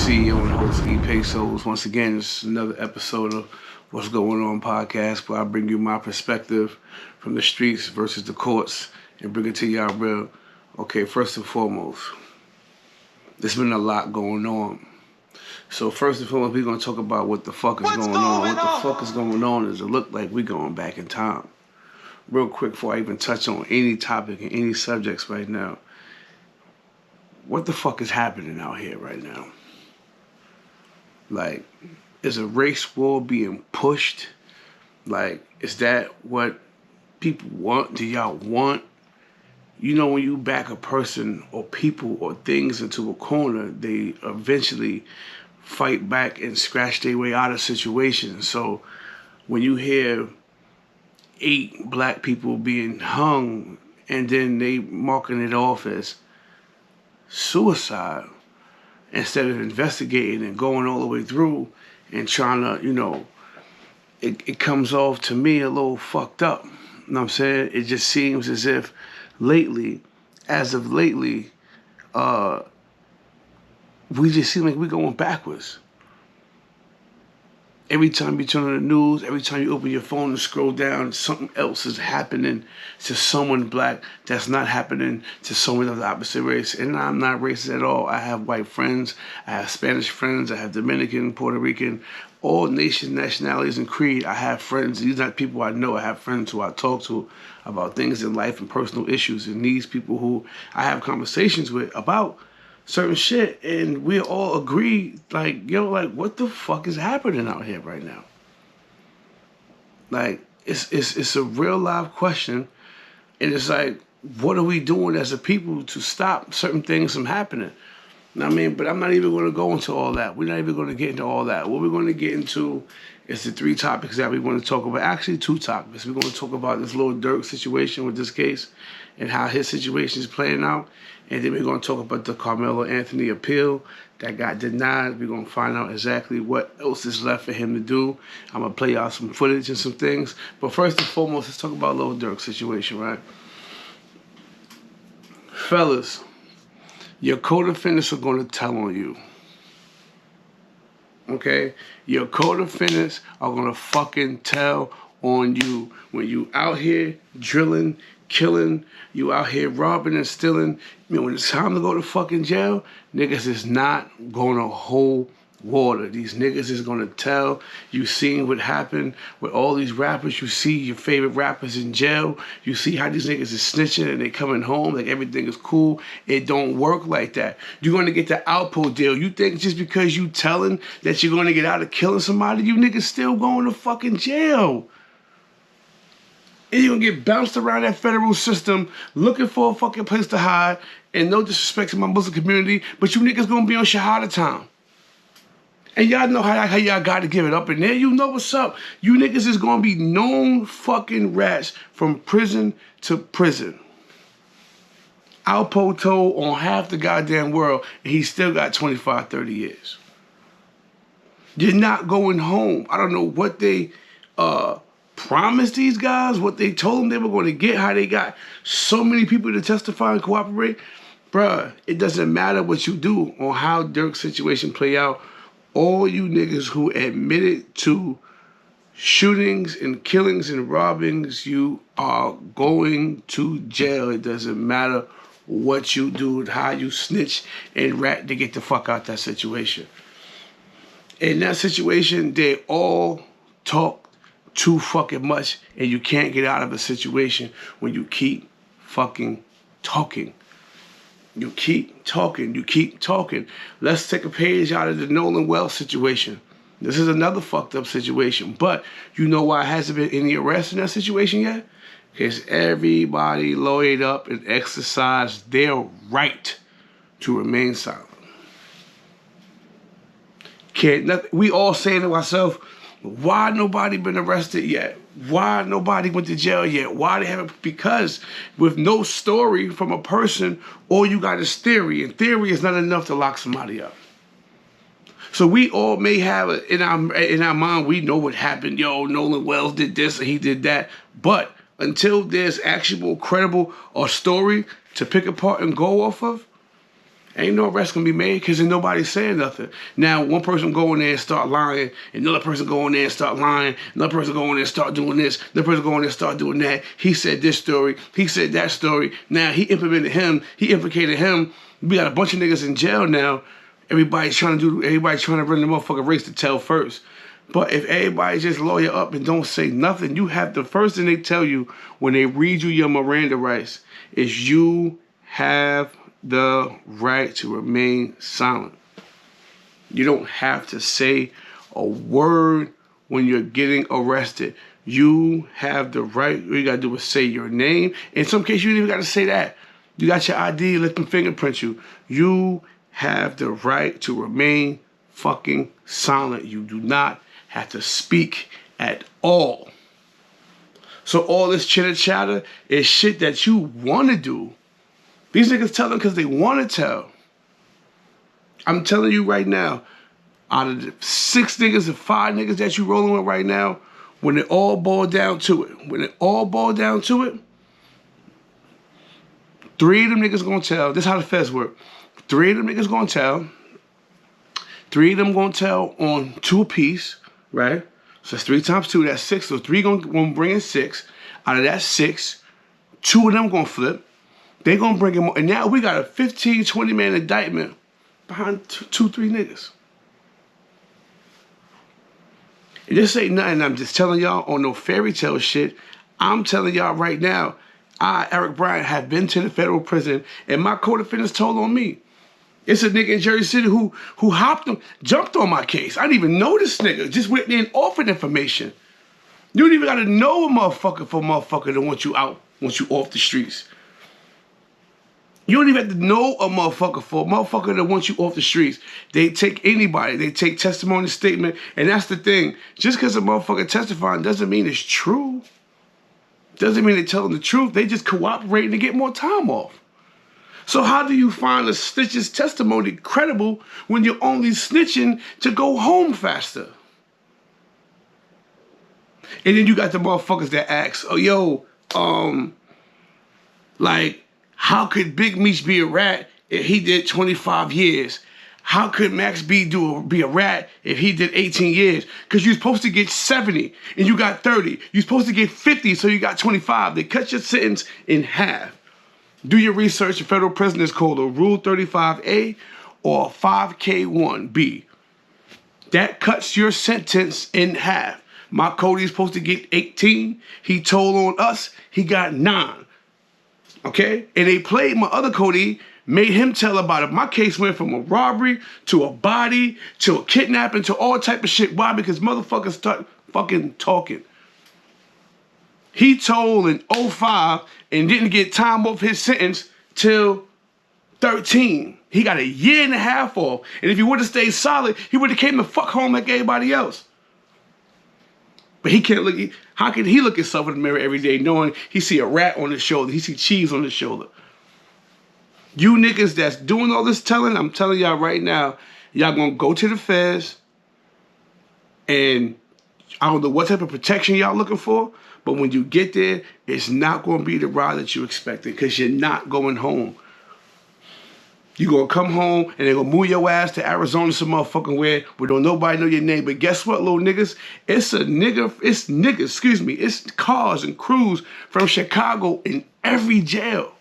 CEO and host E Pesos. Once again, it's another episode of What's Going On podcast, where I bring you my perspective from the streets versus the courts and bring it to y'all real. Okay, first and foremost, there's been a lot going on. So first and foremost, we're going to talk about what the fuck is going on. What the fuck is going on is it look like we're going back in time. Real quick before I even touch on any topic and any subjects right now. What the fuck is happening out here right now? Like, is a race war being pushed? Like, is that what people want? Do y'all want? You know, when you back a person or people or things into a corner, they eventually fight back and scratch their way out of situations. So when you hear 8 black people being hung and then they marking it off as suicide instead of investigating and going all the way through and trying to, it comes off to me a little fucked up. You know what I'm saying? It just seems as if as of lately, we just seem like we're going backwards. Every time you turn on the news, every time you open your phone and scroll down, something else is happening to someone black that's not happening to someone of the opposite race. And I'm not racist at all. I have white friends, I have Spanish friends, I have Dominican, Puerto Rican, all nations, nationalities, and creed. I have friends. These are not people I know. I have friends who I talk to about things in life and personal issues. And these people who I have conversations with about certain shit, and we all agree, what the fuck is happening out here right now? Like, it's a real live question, and it's like, what are we doing as a people to stop certain things from happening? I mean, but I'm not even going to go into all that. We're not even going to get into all that. What we're going to get into is the 3 topics that we want to talk about. Actually, 2 topics. We're going to talk about this Lil Durk situation with this case and how his situation is playing out. And then we're going to talk about the Carmelo Anthony appeal that got denied. We're going to find out exactly what else is left for him to do. I'm going to play out some footage and some things. But first and foremost, let's talk about Lil Durk's situation, right? Fellas, your co-defendants are going to tell on you. Okay? Your co-defendants are going to fucking tell on you when you out here drilling, killing, you out here robbing and stealing. When it's time to go to fucking jail, niggas is not gonna hold water. These niggas is gonna tell. You seen what happened with all these rappers. You see your favorite rappers in jail. You see how these niggas is snitching and they coming home like everything is cool. It don't work like that. You're gonna get the Alpo deal. You think just because you telling that you're gonna get out of killing somebody, you niggas still going to fucking jail. And you're gonna get bounced around that federal system looking for a fucking place to hide. And no disrespect to my Muslim community, but you niggas gonna be on Shahada time. And y'all know how y'all gotta give it up in there. You know what's up. You niggas is gonna be known fucking rats from prison to prison. Alpo told on half the goddamn world, and he still got 25, 30 years. You're not going home. I don't know what they promised these guys, what they told them they were going to get, how they got so many people to testify and cooperate. Bruh, it doesn't matter what you do on how Durk's situation play out. All you niggas who admitted to shootings and killings and robbings, you are going to jail. It doesn't matter what you do, how you snitch and rat to get the fuck out that situation. In that situation, they all talk too fucking much, and you can't get out of a situation when you keep fucking talking. You keep talking. You keep talking. Let's take a page out of the Nolan Wells situation. This is another fucked up situation, but you know why hasn't been any arrest in that situation yet? Because everybody lawyered up and exercised their right to remain silent. We all saying to ourselves, why nobody been arrested yet? Why nobody went to jail yet? Why they haven't? Because with no story from a person, all you got is theory, and theory is not enough to lock somebody up. So we all may have in our mind, we know what happened. Yo, Nolan Wells did this and he did that. But until there's actual, credible, or story to pick apart and go off of, Ain't no arrest gonna be made because nobody's saying nothing. Now, one person go in there and start lying, another person go in there and start lying, another person go in there and start doing this, another person go in there and start doing that. He said this story, he said that story. Now he implicated him. We got a bunch of niggas in jail now. Everybody's trying to run the motherfucking race to tell first. But if everybody just lawyer up and don't say nothing, you have the first thing they tell you when they read you your Miranda rights is you have the right to remain silent. You don't have to say a word when you're getting arrested. You have the right. All you gotta do is say your name. In some cases, you don't even gotta say that. You got your ID, let them fingerprint you. You have the right to remain fucking silent. You do not have to speak at all. So all this chitter chatter is shit that you want to do. These niggas tell them because they want to tell. I'm telling you right now, out of the 6 niggas and 5 niggas that you rolling with right now, when it all boiled down to it, 3 of them niggas gonna tell. This is how the feds work. 3 of them niggas gonna tell. 3 of them gonna tell on 2 apiece, right? So that's 3 times 2, that's 6. So 3 gonna bring in 6. Out of that 6, 2 of them gonna flip. They gonna bring him, and now we got a 15, 20 man indictment behind 2, 3 niggas. And this ain't nothing. I'm just telling y'all on no fairy tale shit. I'm telling y'all right now, I, Eric Bryant, have been to the federal prison, and my co-defendants told on me. It's a nigga in Jersey City who jumped on my case. I didn't even know this nigga. Just went there and offered information. You don't even gotta know a motherfucker for a motherfucker to want you out, want you off the streets. You don't even have to know a motherfucker for a motherfucker that wants you off the streets. They take anybody. They take testimony statement. And that's the thing. Just because a motherfucker testifying doesn't mean it's true. Doesn't mean they're telling the truth. They just cooperating to get more time off. So how do you find a snitch's testimony credible when you're only snitching to go home faster? And then you got the motherfuckers that ask, oh, yo, like, how could Big Meech be a rat if he did 25 years? How could Max B be a rat if he did 18 years? Because you're supposed to get 70 and you got 30. You're supposed to get 50, so you got 25. They cut your sentence in half. Do your research. The federal prison is called a Rule 35A or 5K1B. That cuts your sentence in half. My Cody's supposed to get 18. He told on us, he got 9. Okay? And they played my other Cody, made him tell about it. My case went from a robbery to a body to a kidnapping to all type of shit. Why? Because motherfuckers start fucking talking. He told in 05 and didn't get time off his sentence till 13. He got a year and a half off. And if he would have stayed solid, he would have came the fuck home like everybody else. But he can't look. How can he look himself in the mirror every day knowing he see a rat on his shoulder? He see cheese on his shoulder. You niggas that's doing all this telling, I'm telling y'all right now, y'all gonna go to the feds and I don't know what type of protection y'all looking for, but when you get there, it's not gonna be the ride that you expected because you're not going home. You gonna come home and they gonna move your ass to Arizona some motherfucking where don't nobody know your name. But guess what, little niggas? It's cars and crews from Chicago in every jail.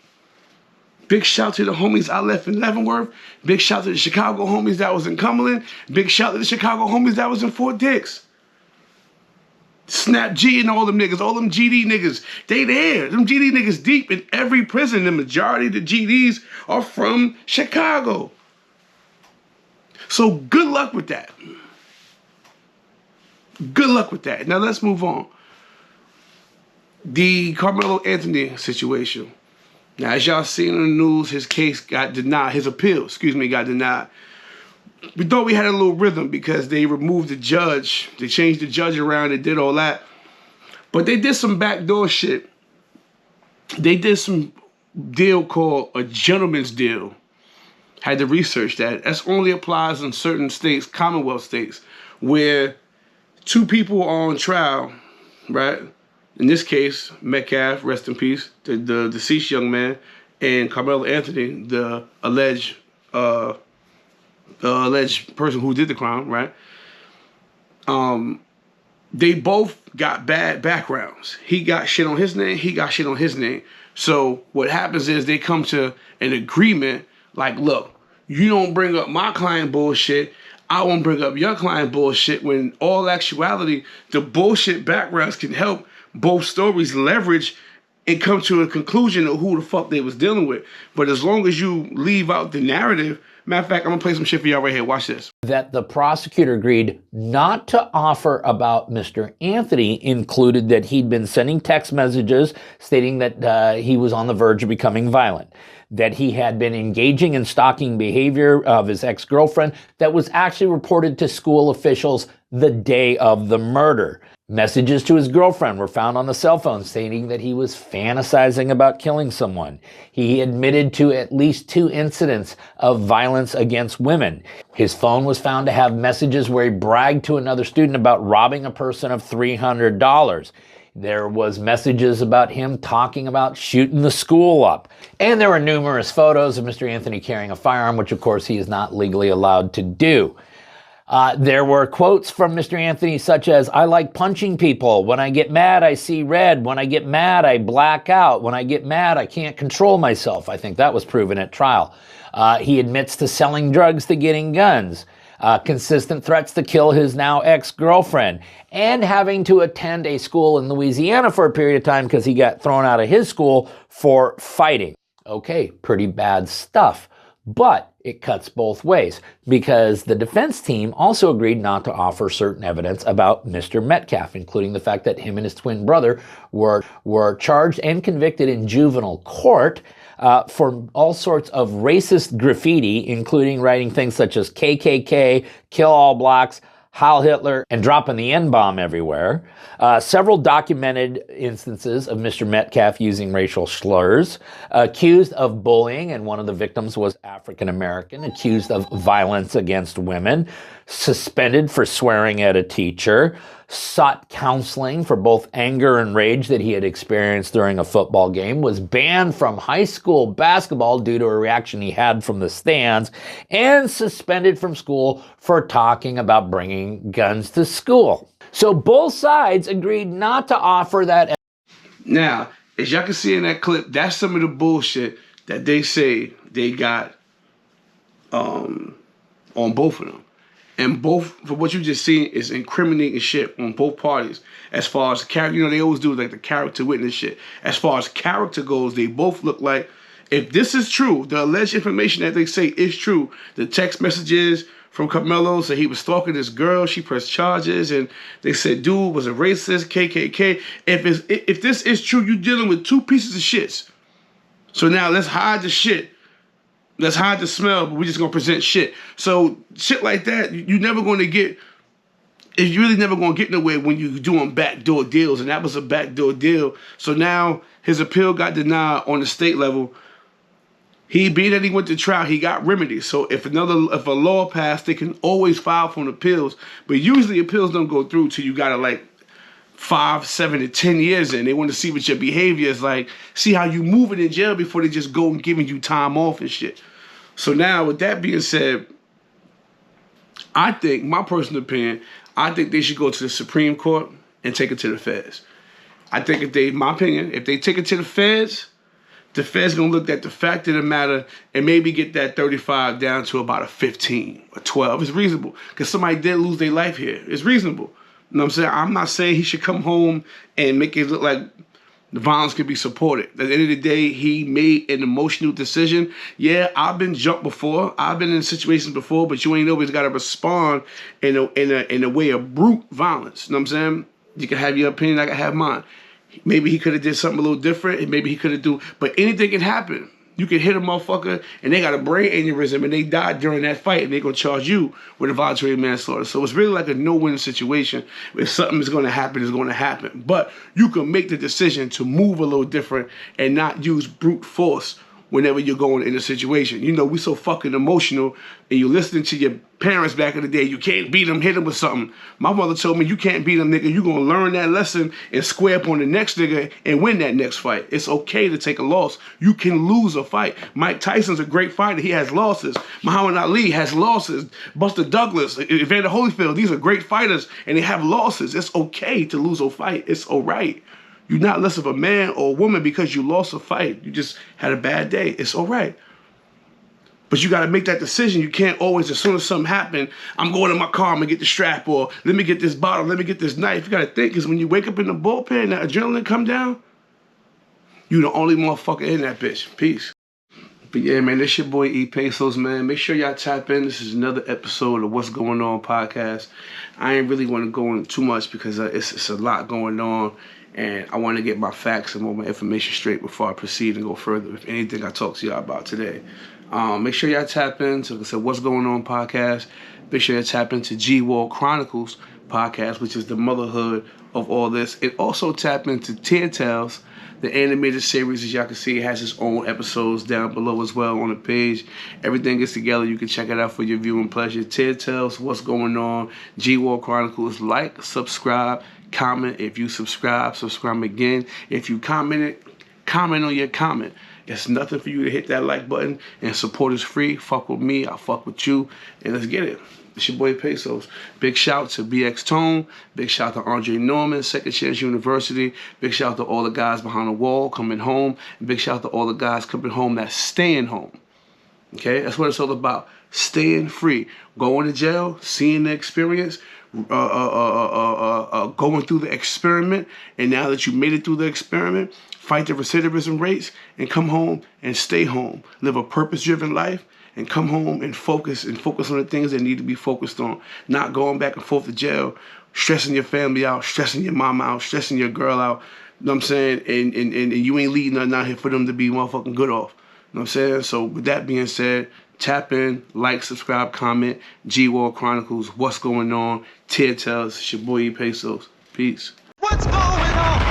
Big shout to the homies I left in Leavenworth. Big shout to the Chicago homies that was in Cumberland. Big shout to the Chicago homies that was in Fort Dix. Snap G and all them niggas, all them GD niggas, they there. Them GD niggas deep in every prison. The majority of the GDs are from Chicago. So good luck with that. Good luck with that. Now let's move on. The Carmelo Anthony situation. Now, as y'all seen in the news, his case got denied. His appeal, got denied. We thought we had a little rhythm because they removed the judge. They changed the judge around. They did all that. But they did some backdoor shit. They did some deal called a gentleman's deal. Had to research that. That only applies in certain states, Commonwealth states, where 2 people are on trial, right? In this case, Metcalf, rest in peace, the deceased young man, and Carmelo Anthony, the alleged alleged person who did the crime, right? They both got bad backgrounds. He got shit on his name. He got shit on his name. So what happens is they come to an agreement like, look, you don't bring up my client bullshit. I won't bring up your client bullshit, when all actuality, the bullshit backgrounds can help both stories leverage and come to a conclusion of who the fuck they was dealing with. But as long as you leave out the narrative, matter of fact, I'm gonna play some shit for y'all right here. Watch this. That the prosecutor agreed not to offer about Mr. Anthony included that he'd been sending text messages stating that he was on the verge of becoming violent, that he had been engaging in stalking behavior of his ex-girlfriend that was actually reported to school officials the day of the murder. Messages to his girlfriend were found on the cell phone stating that he was fantasizing about killing someone. He admitted to at least 2 incidents of violence against women. His phone was found to have messages where he bragged to another student about robbing a person of $300. There was messages about him talking about shooting the school up. And there were numerous photos of Mr. Anthony carrying a firearm, which of course he is not legally allowed to do. There were quotes from Mr. Anthony such as, "I like punching people. When I get mad, I see red. When I get mad, I black out. When I get mad, I can't control myself." I think that was proven at trial. He admits to selling drugs to getting guns. Consistent threats to kill his now ex-girlfriend, and having to attend a school in Louisiana for a period of time because he got thrown out of his school for fighting. Okay, pretty bad stuff. But it cuts both ways, because the defense team also agreed not to offer certain evidence about Mr. Metcalf, including the fact that him and his twin brother were charged and convicted in juvenile court for all sorts of racist graffiti, including writing things such as KKK, kill all blacks, Heil Hitler, and dropping the N-bomb everywhere. Several documented instances of Mr. Metcalf using racial slurs, accused of bullying, and one of the victims was African American, accused of violence against women, suspended for swearing at a teacher, sought counseling for both anger and rage that he had experienced during a football game, was banned from high school basketball due to a reaction he had from the stands, and suspended from school for talking about bringing guns to school. So both sides agreed not to offer that. Now, as y'all can see in that clip, that's some of the bullshit that they say they got on both of them. And both, for what you just seen, is incriminating shit on both parties. As far as character, you know, they always do like the character witness shit. As far as character goes, they both look like, if this is true, the alleged information that they say is true, the text messages from Carmelo said he was stalking this girl, she pressed charges, and they said dude was a racist, KKK. If this is true, you're dealing with 2 pieces of shits. So now let's hide the shit. Let's hide the smell, but we're just gonna present shit. So shit like that, you're never gonna get, it's really never gonna get nowhere when you're doing backdoor deals, and that was a backdoor deal. So now his appeal got denied on the state level. Being that he went to trial, he got remedies. So if a law passed, they can always file for an appeals. But usually appeals don't go through till you got to like 5, 7, and 10 years in. They want to see what your behavior is like, see how you move it in jail before they just go and giving you time off and shit. So now, with that being said, I think, my personal opinion, I think they should go to the Supreme Court and take it to the feds. I think my opinion, if they take it to the feds gonna look at the fact of the matter and maybe get that 35 down to about a 15 or 12. It's reasonable, because somebody did lose their life here. It's reasonable. You know what I'm saying? I'm not saying he should come home and make it look like the violence could be supported. At the end of the day, he made an emotional decision. Yeah, I've been jumped before. I've been in situations before, but you ain't always got to respond in a way of brute violence. You know what I'm saying? You can have your opinion, I can have mine. Maybe he could have did something a little different, and maybe he could have but anything can happen. You can hit a motherfucker, and they got a brain aneurysm, and they died during that fight, and they're going to charge you with a voluntary manslaughter. So it's really like a no-win situation. If something is going to happen, it's going to happen. But you can make the decision to move a little different and not use brute force whenever you're going in a situation. You know, we so fucking emotional, and you're listening to your parents back in the day, you can't beat them, hit them with something. My mother told me, you can't beat them, nigga. You're going to learn that lesson and square up on the next nigga and win that next fight. It's okay to take a loss. You can lose a fight. Mike Tyson's a great fighter. He has losses. Muhammad Ali has losses. Buster Douglas, Evander Holyfield, these are great fighters, and they have losses. It's okay to lose a fight. It's all right. You're not less of a man or a woman because you lost a fight. You just had a bad day. It's all right. But you got to make that decision. You can't always, as soon as something happened, I'm going to my car, I'm going to get the strap, or let me get this bottle, let me get this knife. You got to think, because when you wake up in the bullpen, that adrenaline come down, you the only motherfucker in that bitch. Peace. But yeah, man, this your boy E Pesos, man. Make sure y'all tap in. This is another episode of What's Going On podcast. I ain't really want to go into too much because it's a lot going on, and I want to get my facts and more my information straight before I proceed and go further with anything I talk to y'all about today. Make sure y'all tap into, like I said, What's Going On podcast. Make sure y'all tap into G-Wall Chronicles podcast, which is the motherhood of all this. And also tap into Tear Tales, the animated series. As y'all can see, it has its own episodes down below as well on the page. Everything is together. You can check it out for your viewing pleasure. Tear Tales, What's Going On, G-Wall Chronicles. Like, subscribe, comment. If you subscribe again. If you comment on your comment. It's nothing for you to hit that like button, and support is free. Fuck with me, I'll fuck with you, and let's get it. It's your boy Pesos. Big shout to BX Tone. Big shout to Andre Norman, Second Chance University. Big shout to all the guys behind the wall coming home. And big shout to all the guys coming home that's staying home. Okay, that's what it's all about. Staying free. Going to jail, seeing the experience, going through the experiment, and now that you made it through the experiment, fight the recidivism rates, and come home and stay home. Live a purpose-driven life, and come home and focus on the things that need to be focused on. Not going back and forth to jail, stressing your family out, stressing your mama out, stressing your girl out. You know what I'm saying? And you ain't leading nothing out here for them to be motherfucking good off. You know what I'm saying? So with that being said, tap in, like, subscribe, comment. G-Wall Chronicles, What's Going On, Tear Tales. It's your boy E Pesos. Peace. What's going on?